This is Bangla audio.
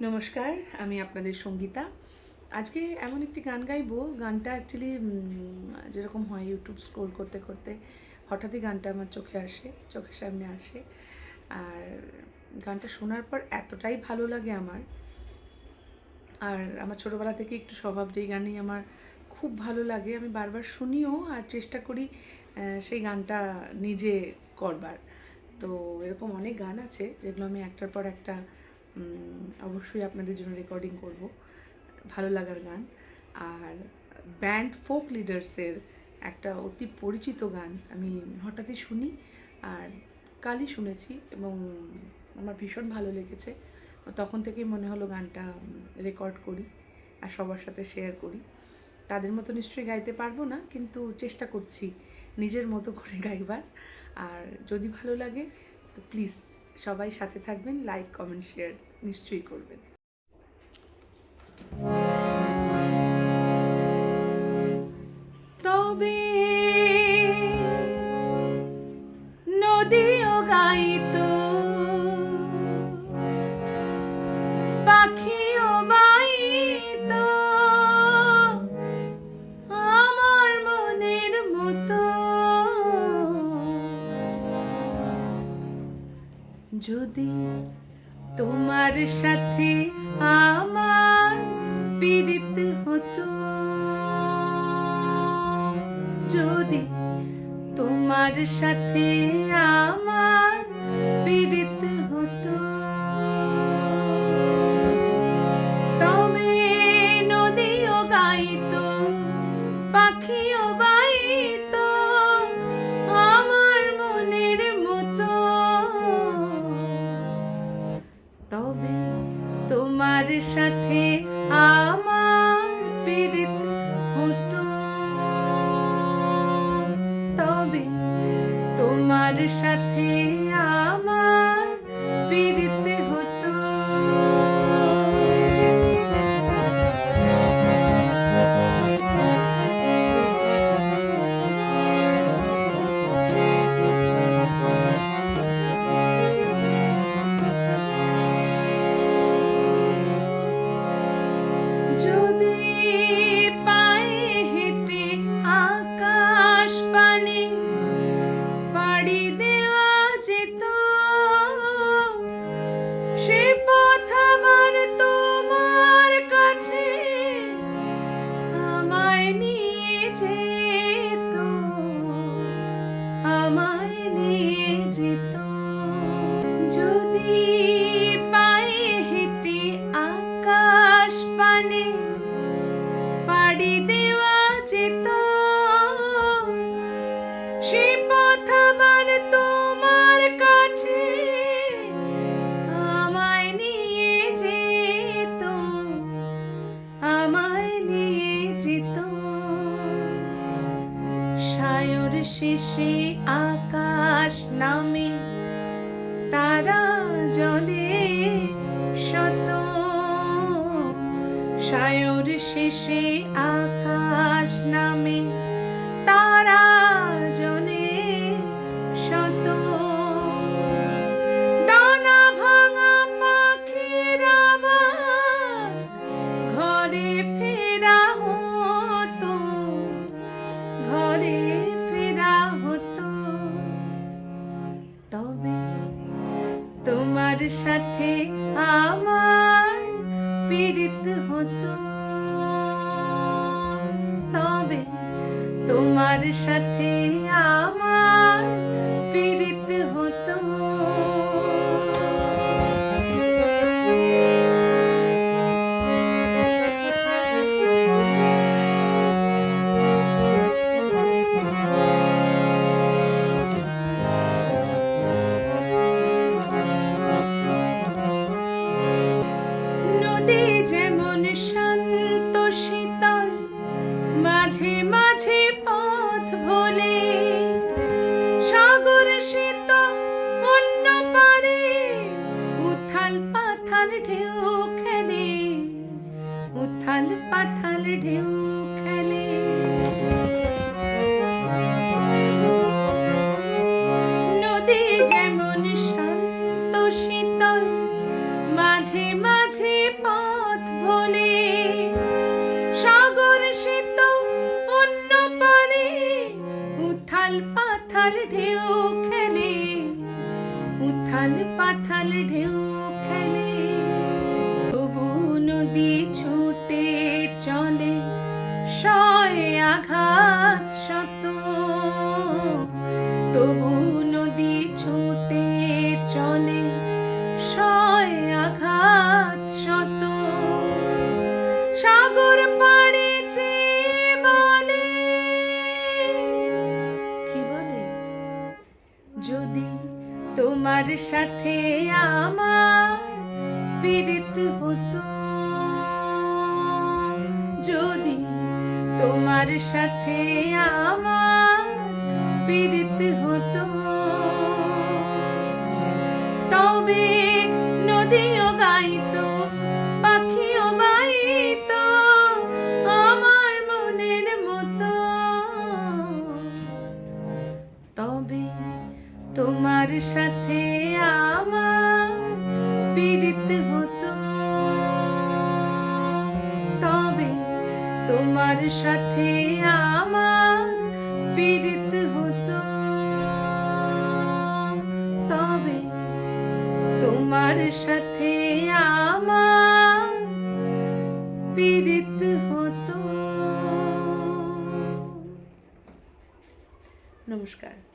নমস্কার, আমি আপনাদের সঙ্গীতা। আজকে এমন একটি গান গাইবো, গানটা অ্যাকচুয়ালি যেরকম হয় ইউটিউব স্ক্রোল করতে করতে হঠাৎই গানটা আমার চোখের সামনে আসে। আর গানটা শোনার পর এতটাই ভালো লাগে আমার। আর আমার ছোটোবেলা থেকে একটু স্বভাব, যেই গানই আমার খুব ভালো লাগে আমি বারবার শুনিও আর চেষ্টা করি সেই গানটা নিজে করবার। তো এরকম অনেক গান আছে যেগুলো আমি একটার পর একটা অবশ্যই আপনাদের জন্য রেকর্ডিং করব, ভালো লাগার গান। আর ব্যান্ড ফোক লিডার্সের একটা অতি পরিচিত গান আমি হঠাৎই শুনি, আর কালই শুনেছি এবং আমার ভীষণ ভালো লেগেছে। তখন থেকেই মনে হলো গানটা রেকর্ড করি আর সবার সাথে শেয়ার করি। তাদের মতো নিশ্চয়ই গাইতে পারবো না, কিন্তু চেষ্টা করছি নিজের মতো করে গাইবার। আর যদি ভালো লাগে তো প্লিজ সবাই সাথে থাকবেন, লাইক কমেন্ট শেয়ার নিশ্চয়ই করবেন। তবে নদীও গাইতো, পাখিও বাইতো আমার মনের মতো, যদি তোমার সাথে আমার পীড়িত হতো, যদি তোমার সাথে আমার পীড়িত হতো, তবে নদীও গাইতো, পাখিও বাইতো আমার মনের মতো, তবে তোমার সাথে আমার পীড়িত হতো, তবে তোমার সাথে আমার পীড়িত হতো। যদি পায়ে হেঁটে আকাশ পানে পাড়ি দেওয়া যেত, সে পথ আবার তোমার কাছে আমায় নিয়ে যেত, আমায় নিয়ে যেত। যদি পায়ে হেঁটে আকাশ পানে পাড়ি দেওয়া যেত, সে পথ আবার তোমার কাছে আমায় নিয়ে যেত, আমায় নিয়ে যেত। সায়র শেষে আকাশ নামে তারা জ্বলে শত, সায়র শেষে আকাশ নামে তারা জ্বলে শত, ডানা ভাঙা পাখির আবার ঘরে ফেরা হতো, ঘরে ফেরা হতো, তবে তোমার সাথে আমার পীড়িত হতো, তবে তোমার সাথে আমার পীড়িত হতো। নদী যেমন শান্ত শীতল, মাঝে মাঝে পথ ভোলে, সাগর শীত অন্য পারে উথাল পাথাল ঢেউ খেলে, উথাল পাথাল ঢেউ খেলে। নদী যেমন শান্ত শীতল, মাঝে মাঝে উথাল ঢেউ খেলে, তবু নদী ছুটে চলে সয় আঘাত শত, তবু নদী ছুটে চলে সয় আঘাত শত। সাগর পাড়ে চেয়ে বলে, কি বলে, যদি তোমার সাথে আমার পীড়িত হতো, যদি তোমার সাথে আমার পীড়িত হতো, তবে নদীও গাইতো, পাখিও বাইতো আমার মনের মতো, তবে তোমার সাথে আমার পীড়িত হতো, তবে তোমার সাথে আমার পীড়িত হতো, তবে তোমার সাথে আমার পীড়িত হতো। নমস্কার।